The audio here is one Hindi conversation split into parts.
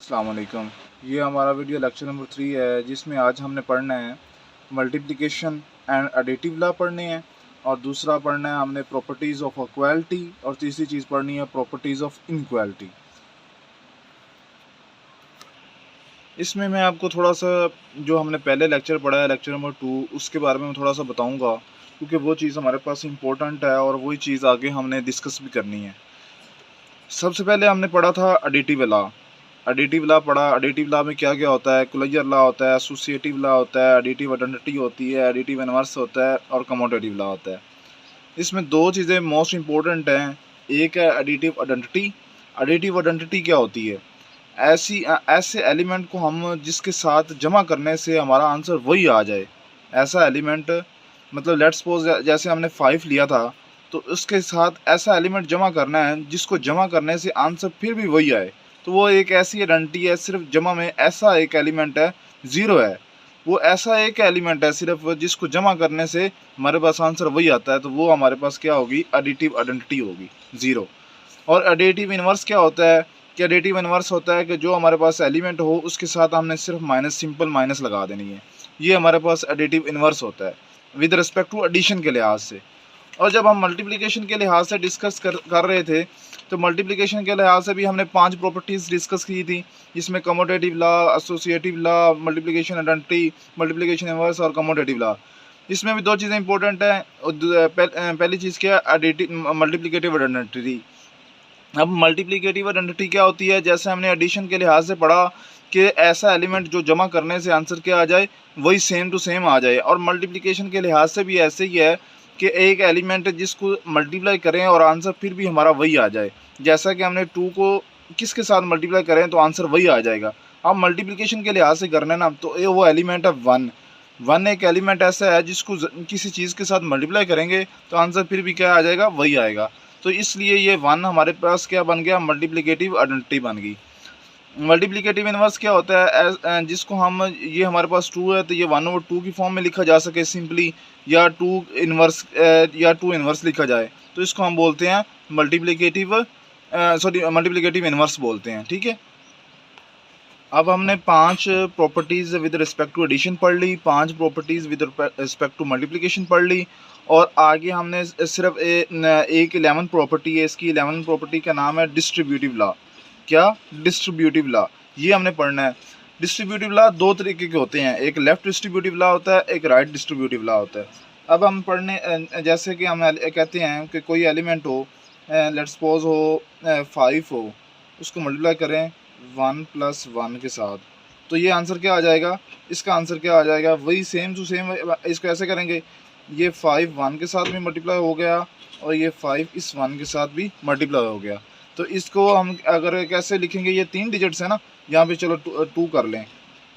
अस्सलाम वालेकुम। ये हमारा वीडियो लेक्चर नंबर 3 है, जिसमें आज हमने पढ़ना है मल्टीप्लिकेशन एंड एडिटिव लॉ पढ़ने हैं, और दूसरा पढ़ना है हमने प्रॉपर्टीज़ ऑफ इक्वालिटी, और तीसरी चीज़ पढ़नी है प्रॉपर्टीज़ ऑफ इनइक्वालिटी। इसमें मैं आपको थोड़ा सा जो हमने पहले लेक्चर पढ़ा है लेक्चर नंबर 2, उसके बारे में थोड़ा सा बताऊँगा, क्योंकि वो चीज़ हमारे पास इम्पोर्टेंट है और वही चीज़ आगे हमने डिस्कस भी करनी है। सबसे पहले हमने पढ़ा था एडिटिव लॉ। एडिटिव लॉ पढ़ा। एडिटिव लॉ में क्या क्या होता है? क्लोजर लॉ होता है, एसोसिएटिव लॉ होता है, एडिटिव आइडेंटिटी होती है, एडिटिव इनवर्स होता है, और कम्यूटेटिव लॉ होता है। इसमें दो चीज़ें मोस्ट इम्पोर्टेंट हैं। एक है एडिटिव आइडेंटिटी। एडिटिव आइडेंटिटी क्या होती है? ऐसे एलिमेंट को हम जिसके साथ जमा करने से हमारा आंसर वही आ जाए, ऐसा एलिमेंट, मतलब लेट्स सपोज जैसे हमने 5 लिया था, तो उसके साथ ऐसा एलिमेंट जमा करना है जिसको जमा करने से आंसर फिर भी वही आए, तो वो एक ऐसी आइडेंटिटी है। सिर्फ जमा में ऐसा एक एलिमेंट है, ज़ीरो है, वो ऐसा एक एलिमेंट है सिर्फ जिसको जमा करने से हमारे पास आंसर वही आता है, तो वो हमारे पास क्या होगी? एडिटिव आइडेंटिटी होगी, ज़ीरो। और एडिटिव इनवर्स क्या होता है? कि एडिटिव इनवर्स होता है कि जो हमारे पास एलिमेंट हो उसके साथ हमने सिर्फ माइनस, सिंपल माइनस लगा देनी है। ये हमारे पास एडिटिव इनवर्स होता है विद रिस्पेक्ट टू एडिशन के लिहाज से। और जब हम मल्टीप्लिकेशन के लिहाज से डिस्कस कर रहे थे, तो मल्टीप्लिकेशन के लिहाज से भी हमने 5 प्रॉपर्टीज़ डिस्कस की थी, जिसमें commutative law, associative law, multiplication identity, multiplication inverse और कम्यूटेटिव लॉ। इसमें भी दो चीज़ें इंपॉर्टेंट हैं। पहली चीज़ क्या है? Additive multiplicative identity. अब मल्टीप्लिकेटिव आइडेंटिटी क्या होती है? जैसे हमने एडिशन के लिहाज से पढ़ा कि ऐसा एलिमेंट जो जमा करने से आंसर क्या आ जाए, वही सेम टू सेम आ जाए। और मल्टीप्लिकेशन के लिहाज से भी ऐसे ही है कि एक एलिमेंट जिसको मल्टीप्लाई करें और आंसर फिर भी हमारा वही आ जाए। जैसा कि हमने 2 को किसके साथ मल्टीप्लाई करें तो आंसर वही आ जाएगा। अब मल्टीप्लिकेशन के लिहाज से करना ना, तो ये वो एलिमेंट है 1। 1 एक एलिमेंट ऐसा है जिसको किसी चीज़ के साथ मल्टीप्लाई करेंगे तो आंसर फिर भी क्या आ जाएगा? वही आएगा। तो इसलिए ये 1 हमारे पास क्या बन गया? मल्टीप्लिकेटिव आइडेंटिटी बन गई। मल्टीप्लिकेटिव इनवर्स क्या होता है? जिसको हम, ये हमारे पास 2 है तो ये 1/2 की फॉर्म में लिखा जा सके सिंपली, या 2 इनवर्स लिखा जाए, तो इसको हम बोलते हैं मल्टीप्लिकेटिव इनवर्स बोलते हैं। ठीक है। अब हमने 5 properties with respect to addition पढ़ ली, 5 properties with respect to multiplication पढ़ ली, और आगे हमने सिर्फ एक 11 प्रॉपर्टी है। इसकी 11 प्रॉपर्टी का नाम है डिस्ट्रीब्यूटिव लॉ। क्या? Distributive law. ये हमने पढ़ना है। डिस्ट्रीब्यूटिव लॉ दो तरीके के होते हैं, एक लेफ़्ट डिस्ट्रीब्यूटिव लॉ होता है, एक राइट डिस्ट्रीब्यूटिव लॉ होता है। अब हम जैसे कि हम कहते हैं कि कोई एलिमेंट हो, लेट्स सपोज हो 5 हो, उसको मल्टीप्लाई करें 1 + 1 के साथ, तो ये आंसर क्या आ जाएगा? इसका आंसर क्या आ जाएगा? वही सेम टू सेम। इसको ऐसे करेंगे, ये 5 1 के साथ भी मल्टीप्लाई हो गया, और ये 5 इस 1 के साथ भी मल्टीप्लाई हो गया। तो इसको हम अगर कैसे लिखेंगे? ये 3 डिजिट्स है ना, यहाँ पे चलो 2 कर लें,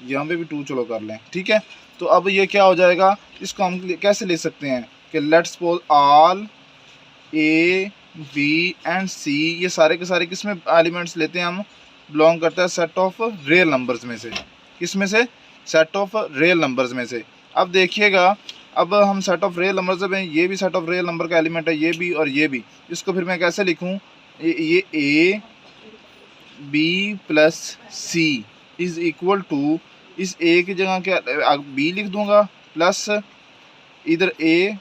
यहाँ पे भी 2 चलो कर लें। ठीक है। तो अब ये क्या हो जाएगा? इसको हम कैसे लिख सकते हैं कि let's suppose all A B and C, ये सारे के सारे किस में एलिमेंट्स लेते हैं हम? बिलोंग करता है सेट ऑफ रियल नंबर्स में से। किस में से? सेट ऑफ रियल नंबर्स में से। अब देखिएगा, अब हम सेट ऑफ रियल नंबर्स में, ये भी सेट ऑफ रियल नंबर का एलिमेंट है, ये भी और ये भी। इसको फिर मैं कैसे लिखूं? ये A B plus C is equal to, इस ए की जगह क्या बी लिख दूंगा, प्लस इधर ए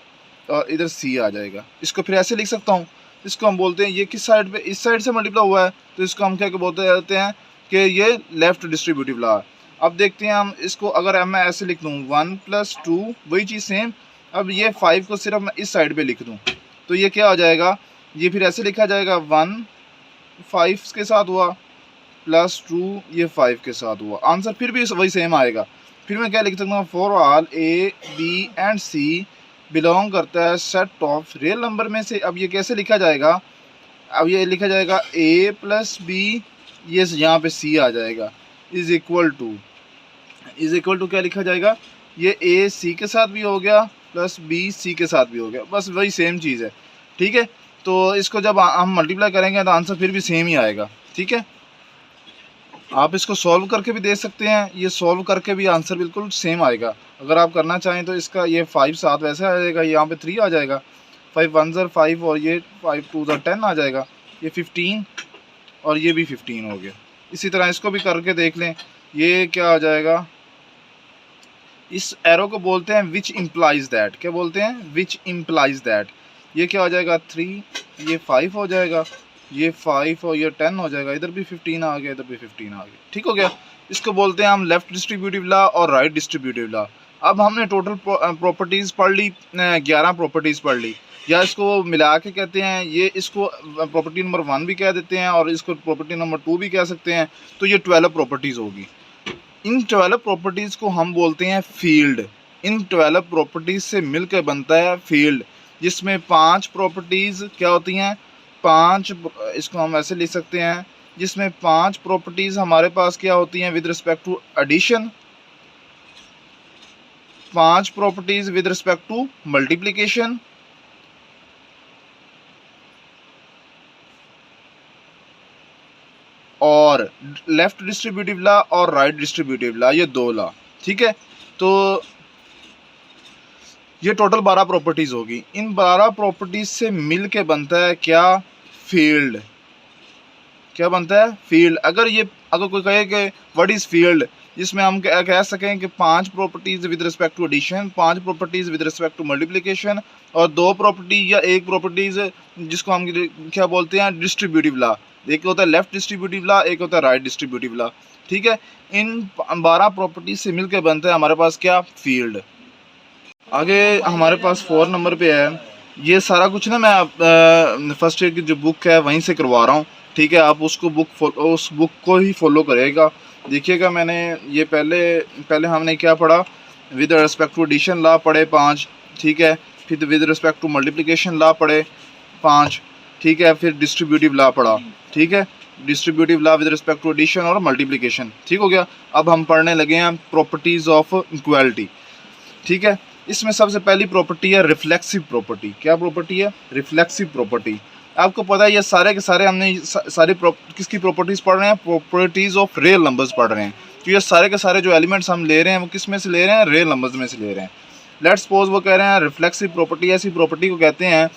और इधर सी आ जाएगा। इसको फिर ऐसे लिख सकता हूँ, इसको हम बोलते हैं, ये किस साइड पे? इस साइड से मल्टीप्लाई हुआ है, तो इसको हम क्या बोलते रहते हैं कि ये लेफ़्ट डिस्ट्रीब्यूटिव लॉ है। अब देखते हैं हम इसको, अगर मैं ऐसे लिख दूँ 1 + 2, वही चीज़ सेम। अब ये 5 को सिर्फ मैं इस साइड पे लिख दूँ, तो ये क्या हो जाएगा? ये फिर ऐसे लिखा जाएगा 1 5 के साथ हुआ, प्लस 2 ये 5 के साथ हुआ, आंसर फिर भी वही सेम आएगा। फिर मैं क्या लिख सकता हूँ? For all A B and C belong करता है सेट ऑफ रियल नंबर में से। अब ये कैसे लिखा जाएगा? अब ये लिखा जाएगा a + b, ये यहाँ पे c आ जाएगा, इज़ इक्वल टू क्या लिखा जाएगा? ये a c के साथ भी हो गया, प्लस b c के साथ भी हो गया, बस वही सेम चीज़ है। ठीक है। तो इसको जब हम मल्टीप्लाई करेंगे तो आंसर फिर भी सेम ही आएगा। ठीक है। आप इसको सॉल्व करके भी दे सकते हैं, ये सॉल्व करके भी आंसर बिल्कुल सेम आएगा। अगर आप करना चाहें तो इसका ये 5 7 वैसे आ जाएगा, यहाँ पे 3 आ जाएगा, 5 1 ज़र 5 और ये 5 2 ज़र 10 आ जाएगा, ये 15 और ये भी 15 हो गया। इसी तरह इसको भी करके देख लें। ये क्या आ जाएगा, इस एरो को बोलते हैं विच इम्प्लाइज दैट। क्या बोलते हैं, विच इम्प्लाइज दैट। ये क्या हो जाएगा 3, ये 5 हो जाएगा, ये 5 और ये 10 हो जाएगा, इधर भी 15 आ गया, इधर भी 15 आ गया। ठीक हो गया। इसको बोलते हैं हम लेफ्ट डिस्ट्रीब्यूटिव लॉ और राइट डिस्ट्रीब्यूटिव लॉ। अब हमने टोटल प्रॉपर्टीज़ पढ़ ली, 11 प्रॉपर्टीज़ पढ़ ली, या इसको मिला के कहते हैं, ये इसको प्रॉपर्टी नंबर 1 भी कह देते हैं और इसको प्रॉपर्टी नंबर 2 भी कह सकते हैं। तो ये 12 प्रॉपर्टीज़ होगी। इन 12 प्रॉपर्टीज़ को हम बोलते हैं फील्ड। इन 12 प्रॉपर्टीज़ से मिलकर बनता है फील्ड, जिसमें 5 प्रॉपर्टीज़ क्या होती हैं, 5, इसको हम ऐसे लिख सकते हैं, जिसमें 5 प्रॉपर्टीज़ हमारे पास क्या होती हैं with respect to addition, 5 properties with respect to multiplication, और लेफ्ट डिस्ट्रीब्यूटिव लॉ और राइट डिस्ट्रीब्यूटिव लॉ, ये 2 लॉ। ठीक है। तो ये टोटल 12 प्रॉपर्टीज़ होगी। इन 12 प्रॉपर्टीज़ से मिल के बनता है क्या, फील्ड। क्या बनता है, फील्ड। अगर कोई कहे कि व्हाट इज़ फील्ड, जिसमें हम कह सकें कि 5 properties with respect to addition, 5 properties with respect to multiplication, और 2 प्रॉपर्टी या 1 प्रॉपर्टीज़ जिसको हम क्या बोलते हैं, डिस्ट्रीब्यूटिव लॉ। एक होता है लेफ्ट डिस्ट्रीब्यूटिव लॉ, एक होता है राइट डिस्ट्रीब्यूटिव लॉ। ठीक है। इन 12 प्रॉपर्टीज़ से मिलकर बनता है हमारे पास क्या, फील्ड। आगे हमारे पास 4 नंबर पे है। ये सारा कुछ ना मैं फर्स्ट ईयर की जो बुक है वहीं से करवा रहा हूँ। ठीक है। आप उस बुक को ही फॉलो करेगा। देखिएगा, मैंने ये पहले हमने क्या पढ़ा, with respect to addition law पढ़े 5। ठीक है। फिर with respect to multiplication law पढ़े 5। ठीक है। फिर डिस्ट्रीब्यूटिव लॉ पढ़ा। ठीक है। Distributive law with respect to addition और मल्टीप्लिकेशन। ठीक हो गया। अब हम पढ़ने लगे हैं प्रॉपर्टीज़ ऑफ इक्वालिटी। ठीक है। इसमें सबसे पहली प्रॉपर्टी है रिफ्लेक्सिव प्रॉपर्टी। क्या प्रॉपर्टी है, रिफ्लेक्सिव प्रॉपर्टी। आपको पता है ये सारे के सारे हमने सारी किसकी प्रॉपर्टीज़ पढ़ रहे हैं, प्रॉपर्टीज़ ऑफ रियल नंबर्स पढ़ रहे हैं। तो ये सारे के सारे जो एलिमेंट्स हम ले रहे हैं वो किस में से ले रहे हैं, रियल नंबर्स में से ले रहे हैं। लेट्स सपोज वो कह रहे हैं रिफ्लेक्सिव प्रॉपर्टी ऐसी प्रॉपर्टी को कहते हैं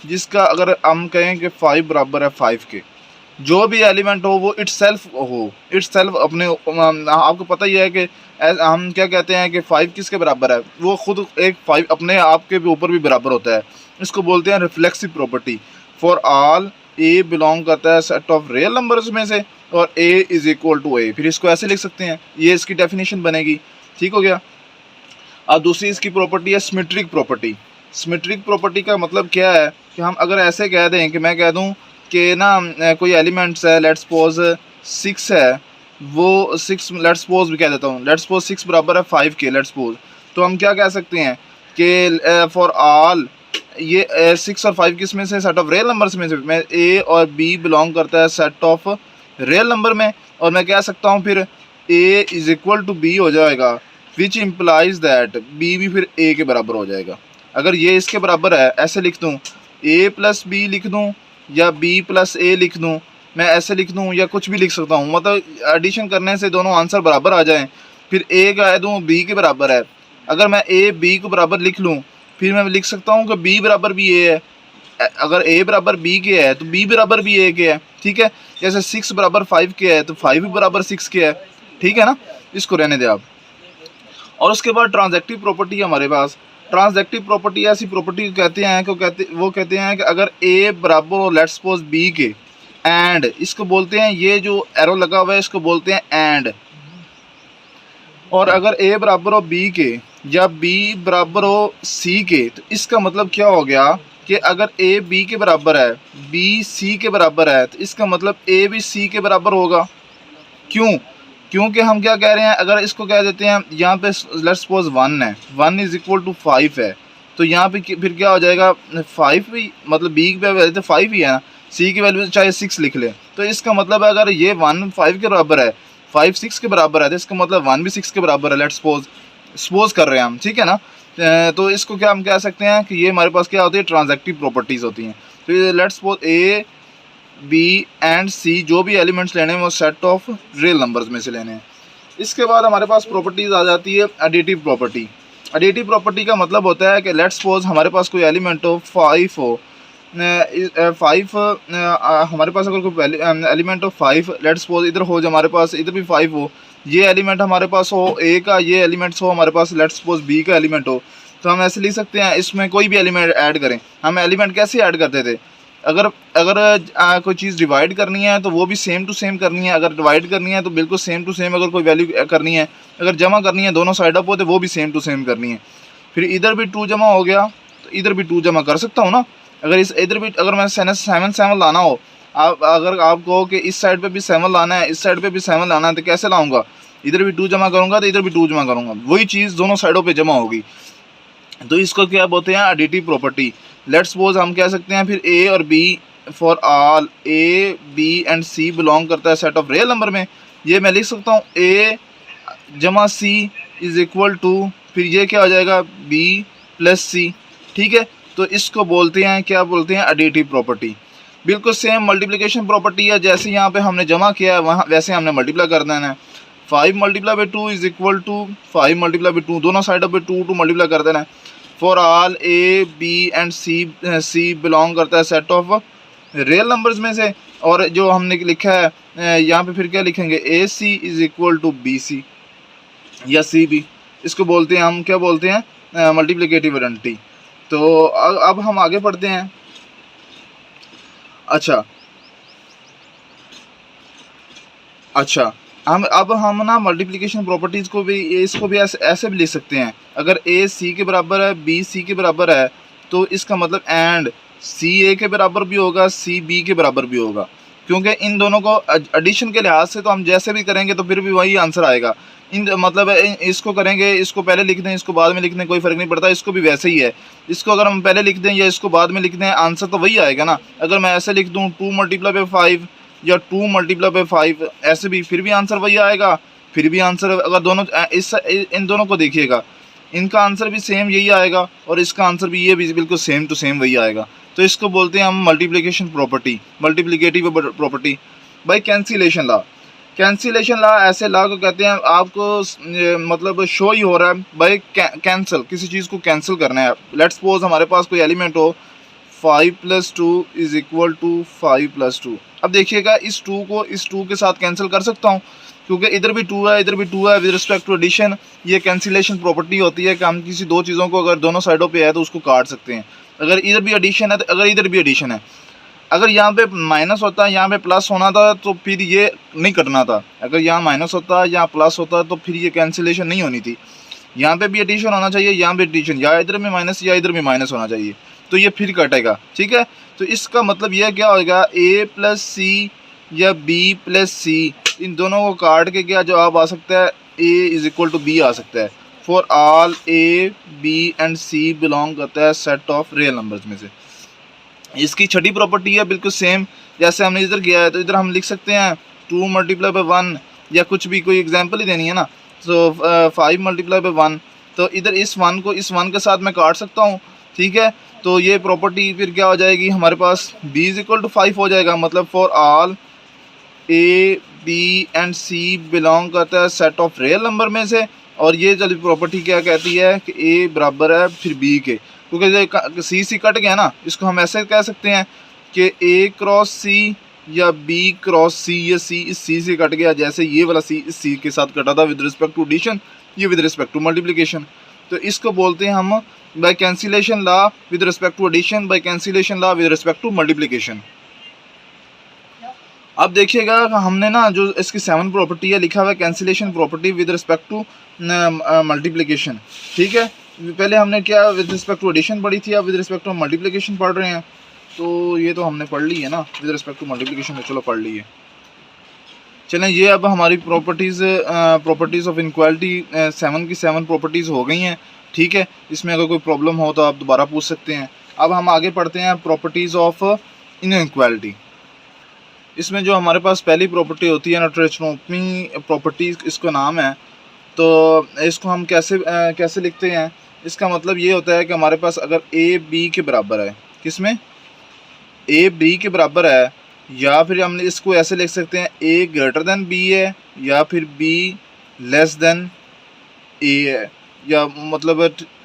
जिसका अगर हम कहें कि 5 बराबर है 5 के, जो भी एलिमेंट हो वो इट्सेल्फ अपने, आपको पता ही है कि हम क्या कहते हैं कि 5 किसके बराबर है, वो खुद एक 5 अपने आप के ऊपर भी बराबर होता है। इसको बोलते हैं reflexive property. For all A belong करता है सेट ऑफ रियल नंबर्स में से, और ए इज इक्वल टू ए। फिर इसको ऐसे लिख सकते हैं, ये इसकी डेफिनेशन बनेगी। ठीक हो गया। अब दूसरी इसकी प्रॉपर्टी है सिमेट्रिक प्रॉपर्टी। सिमेट्रिक प्रॉपर्टी का मतलब क्या है कि हम अगर ऐसे कह दें कि मैं कह दूं कि ना कोई एलिमेंट्स है, लेट्स सपोज 6 है, वो 6 लेट्स सपोज भी कह देता हूँ, लेट्स सपोज 6 बराबर है 5 के, लेट्स सपोज। तो हम क्या कह सकते हैं कि फॉर ऑल ये 6 और 5 किस में से, सेट ऑफ रियल नंबर्स में से। मैं ए और बी बिलोंग करता है सेट ऑफ रियल नंबर में, और मैं कह सकता हूँ फिर ए इज इक्वल टू बी हो जाएगा, विच इम्प्लाइज दैट बी भी फिर ए के बराबर हो जाएगा। अगर ये इसके बराबर है, ऐसे लिख दूँ, ए प्लस बी लिख दूँ या बी प्लस ए लिख दूँ, मैं ऐसे लिख दूँ या कुछ भी लिख सकता हूँ, मतलब एडिशन करने से दोनों आंसर बराबर आ जाएं। फिर ए कह दूँ बी के बराबर है, अगर मैं ए बी को बराबर लिख लूँ, फिर मैं लिख सकता हूँ कि बी बराबर भी ए है। अगर ए बराबर बी के है तो बी बराबर भी ए के है। ठीक है। जैसे 6 बराबर 5 के है तो 5 भी बराबर 6 के है। ठीक है ना, इसको रहने दें आप। और उसके बाद ट्रांजैक्टिव प्रॉपर्टी है हमारे पास। ट्रांजैक्टिव प्रॉपर्टी ऐसी प्रॉपर्टी को कहते हैं वो कहते हैं कि अगर ए बराबर हो लेट्स सपोज बी के, एंड इसको बोलते हैं, ये जो एरो लगा हुआ है इसको बोलते हैं एंड। और अगर ए बराबर हो बी के या बी बराबर हो सी के, तो इसका मतलब क्या हो गया कि अगर ए बी के बराबर है, बी सी के बराबर है, तो इसका मतलब ए भी सी के बराबर होगा। क्यों? क्योंकि हम क्या कह रहे हैं, अगर इसको कह देते हैं यहाँ पे लेट्स सपोज 1 है, 1 इज इक्वल टू 5 है, तो यहाँ पे फिर क्या हो जाएगा, 5 भी मतलब बी की वैल्यू तो 5 ही है ना, सी की वैल्यू चाहे 6 लिख ले। तो इसका मतलब अगर ये 1 5 के बराबर है, 5 6 के बराबर है, तो इसका मतलब 1 भी 6 के बराबर है। लेट्स सपोज कर रहे हैं हम। ठीक है ना। तो इसको क्या हम कह सकते हैं कि ये हमारे पास क्या होती है, ट्रांजैक्टिव प्रॉपर्टीज़ होती हैं। तो ये let's suppose A B and C जो भी एलिमेंट्स लेने हैं वो सेट ऑफ रियल नंबर्स में से लेने हैं। इसके बाद हमारे पास प्रॉपर्टीज़ आ जाती है एडिटिव प्रॉपर्टी। एडिटिव प्रॉपर्टी का मतलब होता है कि लेट्स सपोज हमारे पास कोई एलिमेंट हो 5 हो, 5 हमारे पास अगर कोई एलिमेंट ऑफ 5, लेट्स सपोज इधर हो, जो हमारे पास इधर भी 5 हो, ये एलिमेंट हमारे पास हो ए का, ये एलिमेंट्स हो हमारे पास, लेट्स सपोज बी का एलिमेंट हो, तो हम ऐसे लिख सकते हैं इसमें कोई भी एलिमेंट ऐड करें। हम एलिमेंट कैसे ऐड करते थे, अगर अगर कोई चीज़ डिवाइड करनी है तो वो भी सेम टू सेम करनी है, अगर डिवाइड करनी है तो बिल्कुल सेम टू सेम, अगर कोई वैल्यू करनी है, अगर जमा करनी है दोनों साइड अप हो तो वो भी सेम टू सेम करनी है। फिर इधर भी 2 जमा हो गया तो इधर भी 2 जमा कर सकता हूँ ना। अगर इस इधर भी अगर मैं 7 लाना हो, आप अगर आप कहो कि इस साइड पे भी 7 लाना है, इस साइड पे भी 7 लाना है, तो कैसे लाऊंगा, इधर भी 2 जमा करूँगा तो इधर भी 2 जमा करूँगा, वही चीज़ दोनों साइडों पर जमा होगी। तो इसको क्या बोलते हैं, एडिटिव प्रॉपर्टी। लेट्स सपोज हम कह सकते हैं फिर ए और B, for all A B and C belong करता है सेट ऑफ रियल नंबर में। ये मैं लिख सकता हूँ ए जमा सी इज इक्वल टू, फिर ये क्या हो जाएगा, बी प्लस सी। ठीक है, तो इसको बोलते हैं, क्या बोलते हैं, एडिटिव प्रॉपर्टी। बिल्कुल सेम मल्टीप्लिकेशन प्रॉपर्टी है, जैसे यहाँ पे हमने जमा किया है वहाँ वैसे हमने मल्टीप्लाई कर देना है। 5 multiply by 2 is equal to 5 multiply by 2, दोनों साइडों पे 2 मल्टीप्लाई कर देना है। For all A B and C belong करता है सेट ऑफ रियल नंबर्स में से, और जो हमने लिखा है यहाँ पे फिर क्या लिखेंगे, A C is equal to B C या सी बी, इसको बोलते हैं हम, क्या बोलते हैं, मल्टीप्लिकेटिव आइडेंटिटी। तो अब हम आगे पढ़ते हैं। अच्छा हम ना मल्टीप्लिकेशन प्रॉपर्टीज़ को भी, इसको भी ऐसे भी लिख सकते हैं। अगर ए सी के बराबर है, बी सी के बराबर है, तो इसका मतलब एंड सी ए के बराबर भी होगा, सी बी के बराबर भी होगा, क्योंकि इन दोनों को एडिशन के लिहाज से तो हम जैसे भी करेंगे तो फिर भी वही आंसर आएगा। मतलब इसको करेंगे, इसको पहले लिख दें, इसको बाद में लिख दें, कोई फ़र्क नहीं पड़ता, इसको भी वैसे ही है। इसको अगर हम पहले लिख दें या इसको बाद में लिख दें, आंसर तो वही आएगा ना। अगर मैं ऐसे लिख दूँ 2 मल्टीप्लाई बाई 5 या 2 मल्टीप्लाई बाई 5, ऐसे भी फिर भी आंसर वही आएगा, फिर भी आंसर, अगर दोनों इन दोनों को देखिएगा, इनका आंसर भी सेम यही आएगा और इसका आंसर भी ये भी बिल्कुल सेम टू सेम वही आएगा। तो इसको बोलते हैं हम multiplication property, multiplicative property bye cancellation law. Cancellation law ऐसे लॉ को कहते हैं, आपको मतलब शो ही हो रहा है बाय कैंसिल, किसी चीज़ को कैंसिल करना है। लेट्स सपोज हमारे पास कोई एलिमेंट हो 5 + 2 इज इक्वल टू 5 + 2। अब देखिएगा इस 2 को इस 2 के साथ कैंसिल कर सकता हूँ, क्योंकि इधर भी 2 है इधर भी 2 है। विद रिस्पेक्ट टू एडिशन, ये कैंसिलेशन प्रॉपर्टी होती है कि हम किसी दो चीज़ों को अगर दोनों साइडों पे है तो उसको काट सकते हैं। अगर इधर भी एडिशन है तो अगर इधर भी एडिशन है, अगर यहाँ पे माइनस होता है यहाँ पे प्लस होना था तो फिर ये नहीं कटना था। अगर यहाँ माइनस होता है यहाँ प्लस होता है तो फिर ये कैंसिलेशन नहीं होनी थी। यहाँ पे भी एडिशन होना चाहिए, यहाँ पे एडिशन, या इधर में माइनस या इधर में माइनस होना चाहिए, तो ये फिर कटेगा। ठीक है, तो इसका मतलब यह क्या होगा, ए प्लस सी या बी प्लस सी, इन दोनों को काट के क्या जवाब आ सकता है, A is equal to B आ सकता है। For all A B and C belong करता है सेट ऑफ रियल नंबर्स में से। इसकी छठी प्रॉपर्टी है बिल्कुल सेम जैसे हमने इधर किया है, तो इधर हम लिख सकते हैं 2 मल्टीप्लाई बाई 1 या कुछ भी, कोई एग्जाम्पल ही देनी है ना। सो 5 मल्टीप्लाई बाई 1, तो इधर इस 1 को इस 1 के साथ मैं काट सकता हूँ। ठीक है, तो ये प्रॉपर्टी फिर क्या हो जाएगी हमारे पास, b इज इक्वल टू 5 हो जाएगा। मतलब for all A B and C belong करता है सेट ऑफ रियल नंबर में से। और ये चलिए प्रॉपर्टी क्या कहती है कि ए बराबर है फिर बी के, क्योंकि सी सी कट गया ना, इसको हम ऐसे कह सकते हैं कि ए क्रॉस सी या बी क्रॉस सी, या सी इस सी से कट गया, जैसे ये वाला सी इस सी के साथ कटा था विद रिस्पेक्ट टू एडिशन, ये विद रिस्पेक्ट टू मल्टीप्लिकेशन। तो इसको बोलते हैं हम by cancellation law with respect to addition, by cancellation law with respect to multiplication. अब देखिएगा हमने ना जो इसकी 7 प्रॉपर्टी है लिखा हुआ है cancellation property with respect to multiplication. ठीक है, पहले हमने क्या विद रिस्पेक्ट टू एडिशन पढ़ी थी, अब विद रिस्पेक्ट टू मल्टीप्लिकेशन पढ़ रहे हैं। तो ये तो हमने पढ़ ली है ना विद रिस्पेक्ट टू मल्टीप्लिकेशन, तो चलो पढ़ ली है। चलें, ये अब हमारी प्रॉपर्टीज़ ऑफ इनक्वालिटी 7 की 7 प्रॉपर्टीज़ हो गई हैं। ठीक है, इसमें अगर कोई प्रॉब्लम हो तो आप दोबारा पूछ सकते हैं। अब हम आगे पढ़ते हैं प्रॉपर्टीज़ ऑफ इनइक्वालिटी। इसमें जो हमारे पास पहली प्रॉपर्टी होती है ना, ट्रेचनोमी प्रॉपर्टी इसका नाम है। तो इसको हम कैसे लिखते हैं, इसका मतलब ये होता है कि हमारे पास अगर ए बी के बराबर है, किसमें, ए बी के बराबर है, या फिर हमने इसको ऐसे लिख सकते हैं ए ग्रेटर देन बी है या फिर बी लेस देन ए है, या मतलब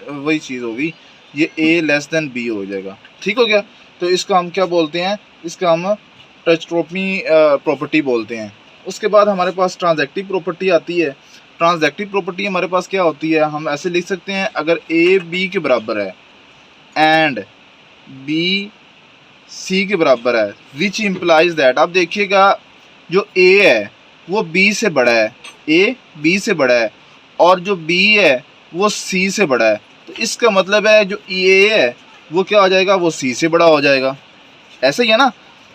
वही चीज़ होगी, ये ए लेस देन बी हो जाएगा। ठीक हो गया। तो इसको हम क्या बोलते हैं, इसका हम टचट्रोपी प्रॉपर्टी बोलते हैं। उसके बाद हमारे पास ट्रांजैक्टिव प्रॉपर्टी आती है। ट्रांजैक्टिव प्रॉपर्टी हमारे पास क्या होती है, हम ऐसे लिख सकते हैं, अगर ए बी के बराबर है एंड बी सी के बराबर है, विच इम्प्लाइज दैट, आप देखिएगा जो ए है वो बी से बड़ा है, ए बी से बड़ा है, और जो बी है वो सी से बड़ा है। तो इसका मतलब है जो ए है वो क्या हो जाएगा, वो सी से बड़ा हो जाएगा। ऐसे ही है ना,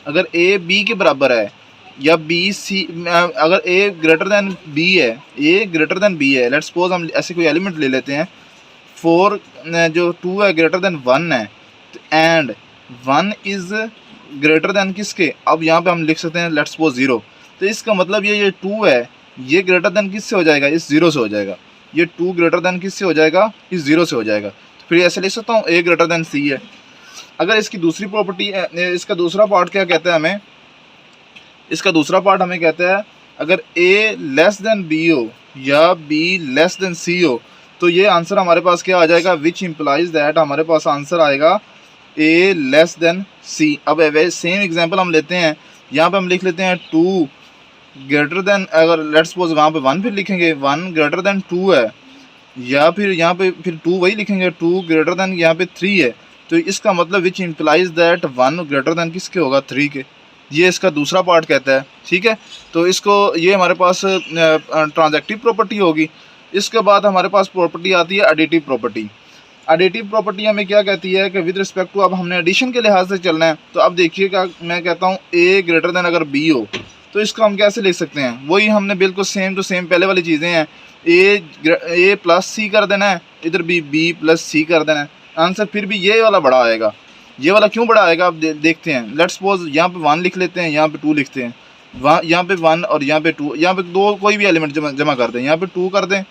अगर ए बी के बराबर है या बी सी, अगर ए ग्रेटर देन बी है, ए ग्रेटर देन बी है, लेट्स सपोज हम ऐसे कोई एलिमेंट ले लेते हैं, 4 जो 2 है ग्रेटर देन 1 है, एंड 1 इज़ ग्रेटर देन किसके, अब यहाँ पे हम लिख सकते हैं लेट्स सपोज 0। तो इसका मतलब ये 2 है, ये ग्रेटर देन किससे हो जाएगा, इस 0 से हो जाएगा। ये 2 ग्रेटर देन किससे हो जाएगा, इस 0 से हो जाएगा। तो फिर ऐसे लिख सकता हूँ ए ग्रेटर देन सी है। अगर इसकी दूसरी प्रॉपर्टी, इसका दूसरा पार्ट क्या कहता है हमें, इसका दूसरा पार्ट हमें कहता है अगर ए लेस देन बी हो या बी लेस देन सी हो, तो ये आंसर हमारे पास क्या आ जाएगा, विच इम्प्लाइज दैट, हमारे पास आंसर आएगा ए लेस देन सी। अब सेम एग्जांपल हम लेते हैं, यहाँ पे हम लिख लेते हैं 2 ग्रेटर देन, अगर लेट्स सपोज वहाँ पे 1 फिर लिखेंगे 1 ग्रेटर देन 2 है, या फिर यहाँ पे फिर 2 वही लिखेंगे 2 ग्रेटर देन यहाँ पे 3 है। तो इसका मतलब which implies that 1 greater than किसके होगा, 3 के। ये इसका दूसरा पार्ट कहता है, ठीक है। तो इसको, ये हमारे पास ट्रांजैक्टिव प्रॉपर्टी होगी। इसके बाद हमारे पास प्रॉपर्टी आती है एडिटिव प्रॉपर्टी। एडिटिव प्रॉपर्टी हमें क्या कहती है कि विद रिस्पेक्ट टू, अब हमने एडिशन के लिहाज से चलना है, तो अब देखिएगा मैं कहता हूँ ए ग्रेटर देन अगर बी हो, तो इसको हम कैसे लिख सकते हैं, वही हमने बिल्कुल सेम टू सेम पहले वाली चीज़ें हैं, ए प्लस सी कर देना है, इधर भी बी प्लस सी कर देना है। आंसर फिर भी ये वाला बड़ा आएगा। ये वाला क्यों बड़ा आएगा, आप देखते हैं। लेट्स सपोज यहाँ पे 1 लिख लेते हैं, यहाँ पे 2 लिखते हैं, यहाँ पे 1 और यहाँ पे 2, यहाँ पे 2 कोई भी एलिमेंट जमा कर दें, यहाँ पे 2 कर दें,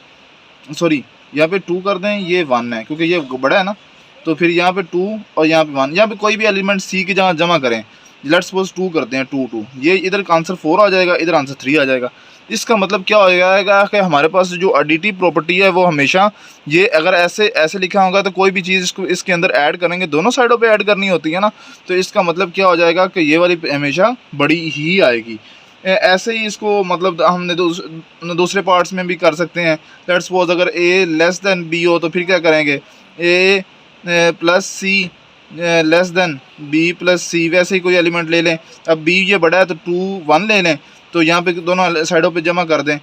सॉरी यहाँ पे 2 कर दें, ये 1 है क्योंकि ये बड़ा है ना, तो फिर यहाँ पे 2 और यहाँ पे 1, यहाँ पे कोई भी एलिमेंट सी की जगह जमा करें, लेट्स सपोज 2 करते हैं, 2 2, ये इधर आंसर 4 आ जाएगा, इधर आंसर 3 आ जाएगा। इसका मतलब क्या हो जाएगा कि हमारे पास जो एडिटिव प्रॉपर्टी है वो हमेशा, ये अगर ऐसे लिखा होगा तो कोई भी चीज़ इसको इसके अंदर ऐड करेंगे, दोनों साइडों पे ऐड करनी होती है ना, तो इसका मतलब क्या हो जाएगा कि ये वाली हमेशा बड़ी ही आएगी। ऐसे ही इसको मतलब हमने दूसरे पार्ट्स में भी कर सकते हैं। लेट्स सपोज अगर ए लेस देन बी हो, तो फिर क्या करेंगे, ए प्लस सी लेस देन बी प्लस सी, वैसे ही कोई एलिमेंट ले लें। अब बी ये बड़ा है तो 2 1 ले लें, तो यहाँ पे दोनों साइडों पे जमा कर दें,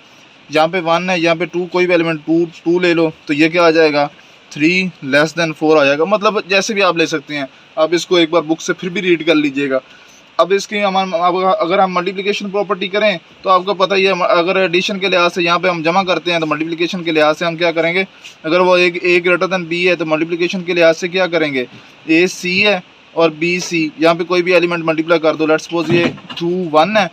यहाँ पे 1 है, यहाँ पे 2, कोई भी एलिमेंट 2 ले लो, तो ये क्या आ जाएगा, 3 लेस देन 4 आ जाएगा। मतलब जैसे भी आप ले सकते हैं, आप इसको एक बार बुक से फिर भी रीड कर लीजिएगा। अब इसकी अगर हम मल्टीप्लिकेशन प्रॉपर्टी करें तो आपको पता ही है, अगर एडिशन के लिहाज से यहाँ पे हम जमा करते हैं, तो मल्टीप्लिकेशन के लिहाज से हम क्या करेंगे, अगर वो एक ए ग्रेटर देन बी है, तो मल्टीप्लिकेशन के लिहाज से क्या करेंगे, ए सी है और बी सी, यहाँ पे कोई भी एलिमेंट मल्टीप्लाई कर दो। लेट्स सपोज ये 2 1 है,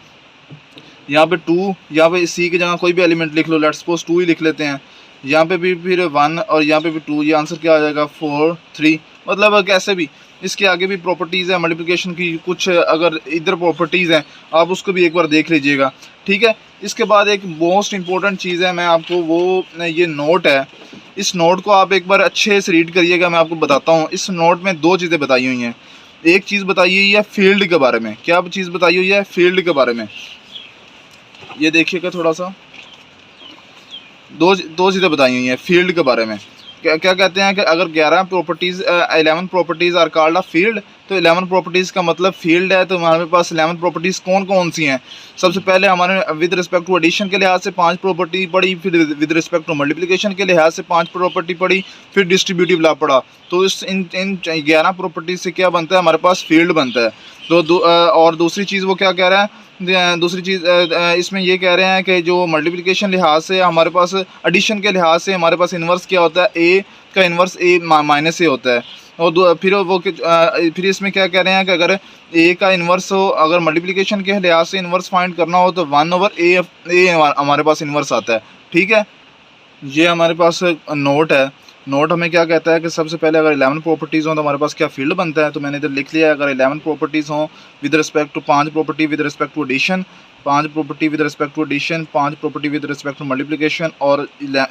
यहाँ पे 2, यहाँ पे सी की जगह कोई भी एलिमेंट लिख लो, लेट्स सपोज 2 ही लिख लेते हैं, यहाँ पे भी फिर 1 और यहाँ पे भी 2, ये आंसर क्या आ जाएगा, 4 3। मतलब कैसे भी इसके आगे भी प्रॉपर्टीज़ है मल्टीप्लिकेशन की, कुछ अगर इधर प्रॉपर्टीज़ हैं आप उसको भी एक बार देख लीजिएगा, ठीक है। इसके बाद एक मोस्ट इंपॉर्टेंट चीज़ है, मैं आपको वो ये नोट है, इस नोट को आप एक बार अच्छे से रीड करिएगा। मैं आपको बताता हूँ, इस नोट में 2 चीज़ें बताई हुई हैं। एक चीज़ बताई हुई है फील्ड के बारे में, क्या चीज़ बताई हुई है, फील्ड के बारे में। ये देखिएगा थोड़ा सा, दो चीज़ें बताई हुई हैं फील्ड के बारे में। क्या कहते हैं कि अगर 11 properties are called a field, तो 11 प्रॉपर्टीज़ का मतलब फील्ड है। तो हमारे पास 11 प्रॉपर्टीज़ कौन कौन सी हैं। सबसे पहले हमारे विद रिस्पेक्ट टू एडिशन के लिहाज से 5 प्रॉपर्टी पड़ी, फिर विद रिस्पेक्ट टू मल्टीप्लिकेशन के लिहाज से 5 प्रॉपर्टी पड़ी, फिर डिस्ट्रीब्यूटिव लॉ पड़ा। तो इन 11 प्रॉपर्टीज़ से क्या बनता है, हमारे पास फील्ड बनता है। तो और दूसरी चीज़ वो क्या कह रहा है, दूसरी चीज़ इसमें ये कह रहे हैं कि जो मल्टीप्लिकेशन लिहाज से हमारे पास, एडिशन के लिहाज से हमारे पास इन्वर्स क्या होता है, ए का इन्वर्स ए माइनस ए होता है। और फिर इसमें क्या कह रहे हैं कि अगर ए का इन्वर्स हो, अगर मल्टीप्लिकेशन के लिहाज से इन्वर्स फाइंड करना हो, तो 1/a हमारे पास इन्वर्स आता है, ठीक है। ये हमारे पास नोट है। नोट हमें क्या कहता है कि सबसे पहले अगर 11 प्रॉपर्टीज़ हों तो हमारे पास क्या फील्ड बनता है, तो मैंने इधर लिख लिया है अगर 11 प्रॉपर्टीज़ हों with respect to 5 property with respect to addition, 5 property with respect to addition, 5 property with respect to multiplication, और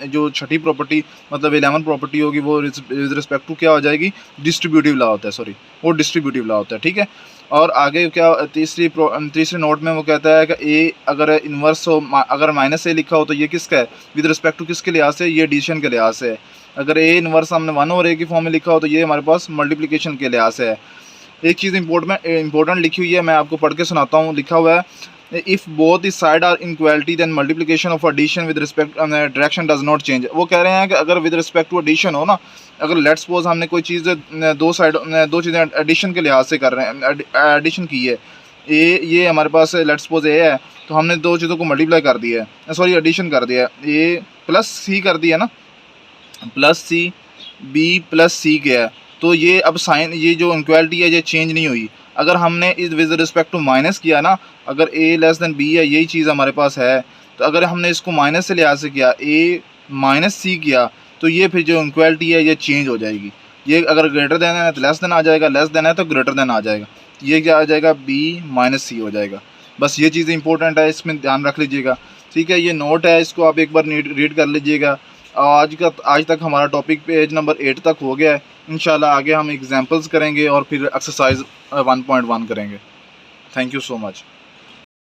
जो छठी प्रॉपर्टी मतलब 11 प्रॉपर्टी होगी वो विद रिस्पेक्ट टू क्या हो जाएगी, डिस्ट्रीब्यूटिव लॉ होता है, सॉरी वो डिस्ट्रीब्यूटिव लॉ होता है, ठीक है। और आगे क्या तीसरे नोट में वो कहता है कि ए अगर इन्वर्स हो, अगर माइनस ए लिखा हो तो ये किसका है, विद रिस्पेक्ट टू किसके लिहाज से, ये एडिशन के लिहाज से है। अगर ए इन्वर्स हमने 1 और ए की फॉर्म में लिखा हो तो ये हमारे पास मल्टीप्लिकेशन के लिहाज से है। एक चीज़ इंपॉर्टेंट लिखी हुई है, मैं आपको पढ़ के सुनाता हूँ। लिखा हुआ है if both the side are inequality then multiplication of addition with respect direction does not change. वो कह रहे हैं कि अगर विद रिस्पेक्ट टू एडिशन हो ना, अगर लेट्स सपोज हमने कोई चीज़ दो चीज़ें एडिशन के लिहाज से कर रहे हैं, एडिशन की है, ये हमारे पास लेट्स सपोज ए है, तो हमने दो चीज़ों को मल्टीप्लाई कर दिया है, सॉरी एडिशन कर दिया है, ए प्लस सी कर दिया ना, प्लस सी बी प्लस सी के है, तो ये अब साइन, ये जो इनक्वालिटी है ये चेंज नहीं हुई। अगर हमने इस विद रिस्पेक्ट टू माइनस किया ना, अगर ए लेस देन बी है, यही चीज़ हमारे पास है, तो अगर हमने इसको माइनस से लिहाज से किया, ए माइनस सी किया, तो ये फिर जो इनक्वालिटी है ये चेंज हो जाएगी। ये अगर ग्रेटर देन है तो लेस देन आ जाएगा, लेस देन है तो ग्रेटर देन आ जाएगा, ये क्या आ जाएगा, बी माइनस सी हो जाएगा। बस ये चीज़ इंपॉर्टेंट है, इसमें ध्यान रख लीजिएगा, ठीक है। ये नोट है, इसको आप एक बार रीड कर लीजिएगा। आज तक हमारा टॉपिक पेज नंबर 8 तक हो गया है। इंशाल्लाह आगे हम एग्जांपल्स करेंगे और फिर एक्सरसाइज 1.1 करेंगे। Thank you so much.